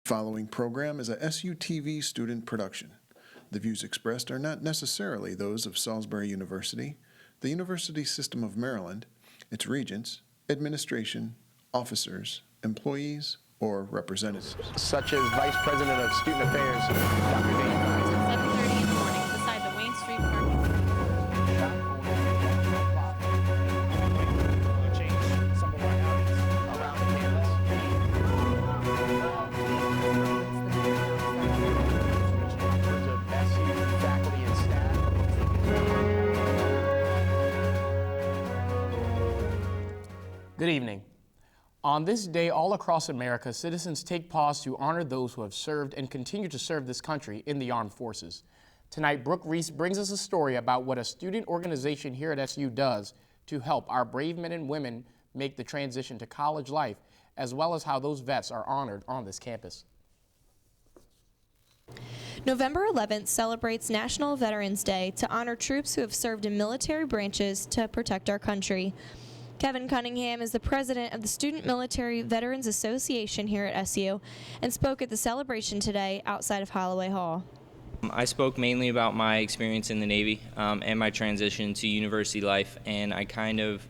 Following program is a SUTV student production. The views expressed are not necessarily those of Salisbury University, the University System of Maryland, its regents, administration, officers, employees, or representatives. Such as Vice President of Student Affairs, Dr. Dane. At 7:30 in the morning beside the Wayne Street parking lot. Change some of our outings around the campus. Members of SU faculty and staff. Good evening. On this day all across America, citizens take pause to honor those who have served and continue to serve this country in the armed forces. Tonight, Brooke Reese brings us a story about what a student organization here at SU does to help our brave men and women make the transition to college life, as well as how those vets are honored on this campus. November 11th celebrates National Veterans Day to honor troops who have served in military branches to protect our country. Kevin Cunningham is the president of the Student Military Veterans Association here at SU and spoke at the celebration today outside of Holloway Hall. I spoke mainly about my experience in the Navy and my transition to university life, and I kind of,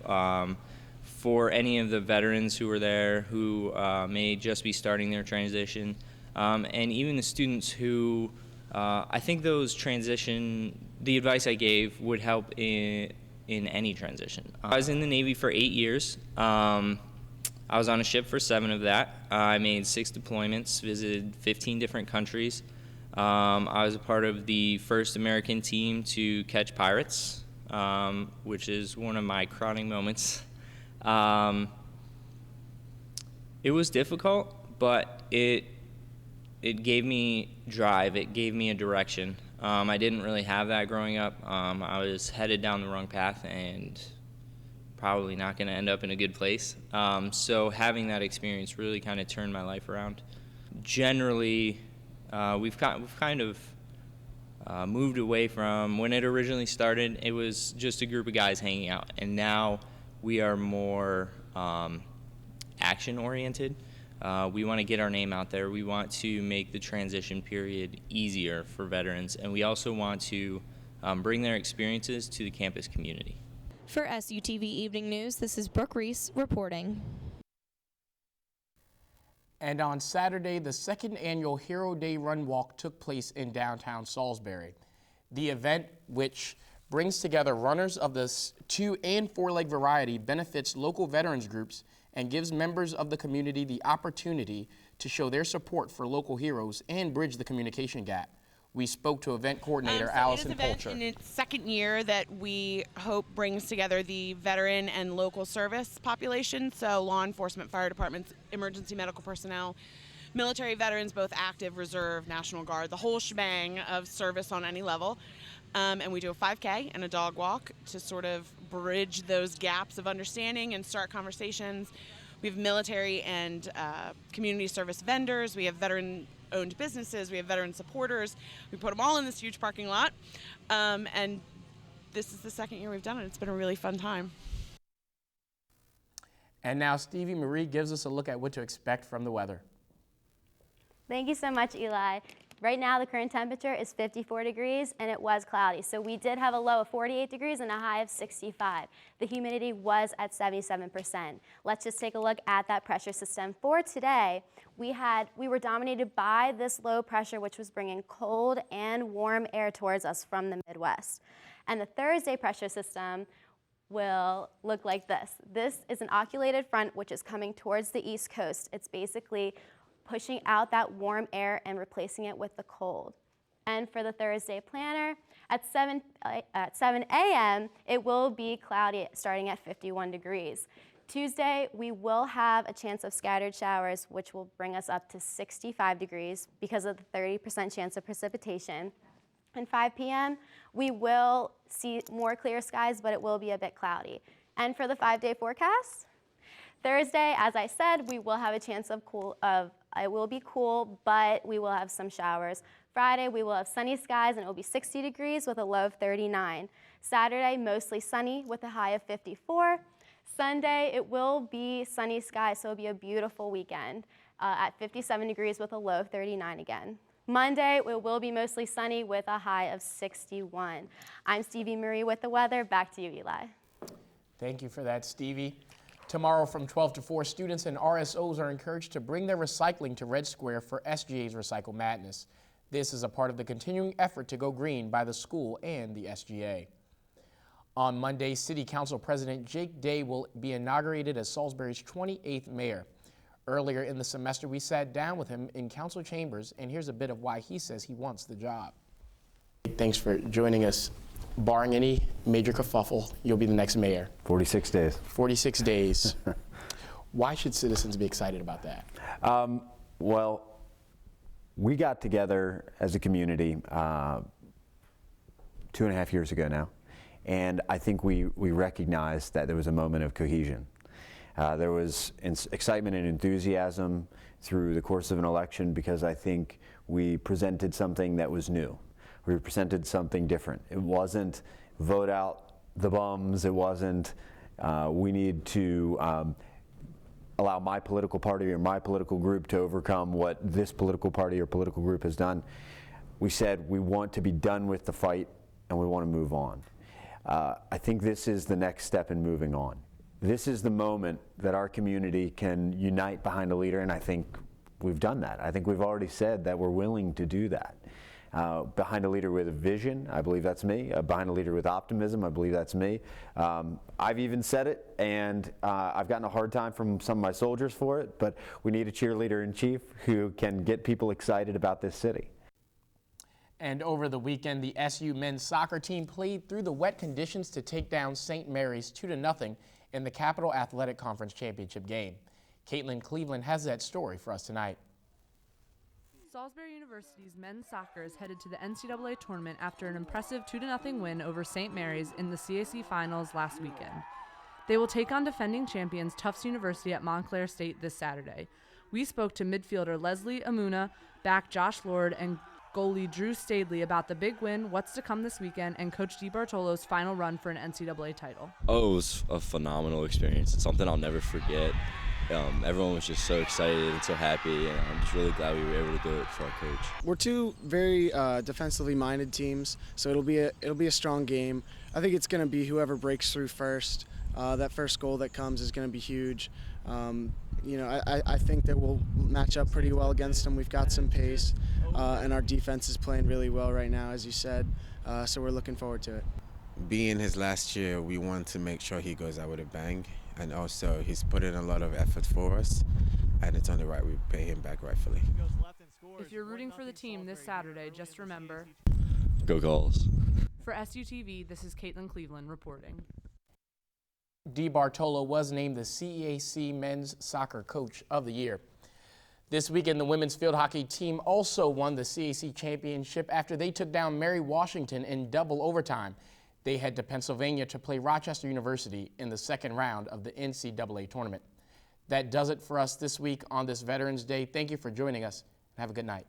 for any of the veterans who were there who may just be starting their transition, and even the students who, I think the advice I gave would help in any transition. I was in the Navy for 8 years. I was on a ship for 7 of that. I made 6 deployments, visited 15 different countries. I was a part of the first American team to catch pirates, which is one of my crowning moments. It was difficult, but it gave me drive. It gave me a direction. I didn't really have that growing up. I was headed down the wrong path and probably not going to end up in a good place. So having that experience really kind of turned my life around. Generally, we've kind of moved away from when it originally started. It was just a group of guys hanging out, and now we are more action-oriented. We want to get our name out there. We want to make the transition period easier for veterans, and we also want to bring their experiences to the campus community. For SUTV Evening News, this is Brooke Reese reporting. And on Saturday, the second annual Hero Day Run Walk took place in downtown Salisbury. The event, which brings together runners of the 2- and 4-leg variety, benefits local veterans groups and gives members of the community the opportunity to show their support for local heroes and bridge the communication gap. We spoke to event coordinator Allison Polcher. It is in its second year that we hope brings together the veteran and local service population, so law enforcement, fire departments, emergency medical personnel, military veterans, both active, reserve, National Guard, the whole shebang of service on any level. And we do a 5K and a dog walk to sort of bridge those gaps of understanding and start conversations. We have military and community service vendors. We have veteran-owned businesses. We have veteran supporters. We put them all in this huge parking lot. And this is the second year we've done it. It's been a really fun time. And now Stevie Marie gives us a look at what to expect from the weather. Thank you so much, Eli. Right now, the current temperature is 54 degrees, and it was cloudy. So we did have a low of 48 degrees and a high of 65. The humidity was at 77%. Let's just take a look at that pressure system. For today, we were dominated by this low pressure, which was bringing cold and warm air towards us from the Midwest. And the Thursday pressure system will look like this. This is an oculated front, which is coming towards the East Coast. It's basically pushing out that warm air and replacing it with the cold. And for the Thursday planner, at 7 a.m., it will be cloudy, starting at 51 degrees. Tuesday, we will have a chance of scattered showers, which will bring us up to 65 degrees because of the 30% chance of precipitation. And 5 p.m., we will see more clear skies, but it will be a bit cloudy. And for the 5-day forecast, Thursday, as I said, we will have a chance of it will be cool, but we will have some showers. Friday, we will have sunny skies, and it will be 60 degrees with a low of 39. Saturday, mostly sunny with a high of 54. Sunday, it will be sunny skies, so it'll be a beautiful weekend. at 57 degrees with a low of 39 again. Monday, it will be mostly sunny with a high of 61. I'm Stevie Marie with the weather. Back to you, Eli. Thank you for that, Stevie. Tomorrow from 12 to 4, students and RSOs are encouraged to bring their recycling to Red Square for SGA's Recycle Madness. This is a part of the continuing effort to go green by the school and the SGA. On Monday, City Council President Jake Day will be inaugurated as Salisbury's 28th mayor. Earlier in the semester, we sat down with him in council chambers, and here's a bit of why he says he wants the job. Thanks for joining us. Barring any major kerfuffle, you'll be the next mayor. 46 days. 46 days. Why should citizens be excited about that? Well, we got together as a community 2.5 years ago now, and I think we recognized that there was a moment of cohesion. There was excitement and enthusiasm through the course of an election because I think we presented something that was new. We presented something different. It wasn't vote out the bums. It wasn't we need to allow my political party or my political group to overcome what this political party or political group has done. We said we want to be done with the fight and we want to move on. I think this is the next step in moving on. This is the moment that our community can unite behind a leader, and I think we've done that. I think we've already said that we're willing to do that. Behind a leader with a vision, I believe that's me. Behind a leader with optimism, I believe that's me. I've even said it, and I've gotten a hard time from some of my soldiers for it, but we need a cheerleader in chief who can get people excited about this city. And over the weekend, the SU men's soccer team played through the wet conditions to take down St. Mary's 2-0 in the Capital Athletic Conference Championship game. Caitlin Cleveland has that story for us tonight. Salisbury University's men's soccer is headed to the NCAA tournament after an impressive 2-0 win over St. Mary's in the CAC finals last weekend. They will take on defending champions Tufts University at Montclair State this Saturday. We spoke to midfielder Leslie Amuna, back Josh Lord, and goalie Drew Stadley about the big win, what's to come this weekend, and Coach DiBartolo's final run for an NCAA title. Oh, it was a phenomenal experience. It's something I'll never forget. Everyone was just so excited and so happy, and I'm just really glad we were able to do it for our coach. We're two very defensively minded teams, so it'll be a strong game. I think it's going to be whoever breaks through first. That first goal that comes is going to be huge. I think that we'll match up pretty well against them. We've got some pace, and our defense is playing really well right now, as you said. So we're looking forward to it. Being his last year, we want to make sure he goes out with a bang. And also, he's put in a lot of effort for us, and it's only right we pay him back rightfully. If you're rooting for the team this Saturday, just remember, Go Gulls. for SUTV, this is Caitlin Cleveland reporting. DiBartolo was named the CEAC Men's Soccer Coach of the Year. This weekend, the women's field hockey team also won the CAC championship after they took down Mary Washington in double overtime. They head to Pennsylvania to play Rochester University in the second round of the NCAA tournament. That does it for us this week on this Veterans Day. Thank you for joining us, and have a good night.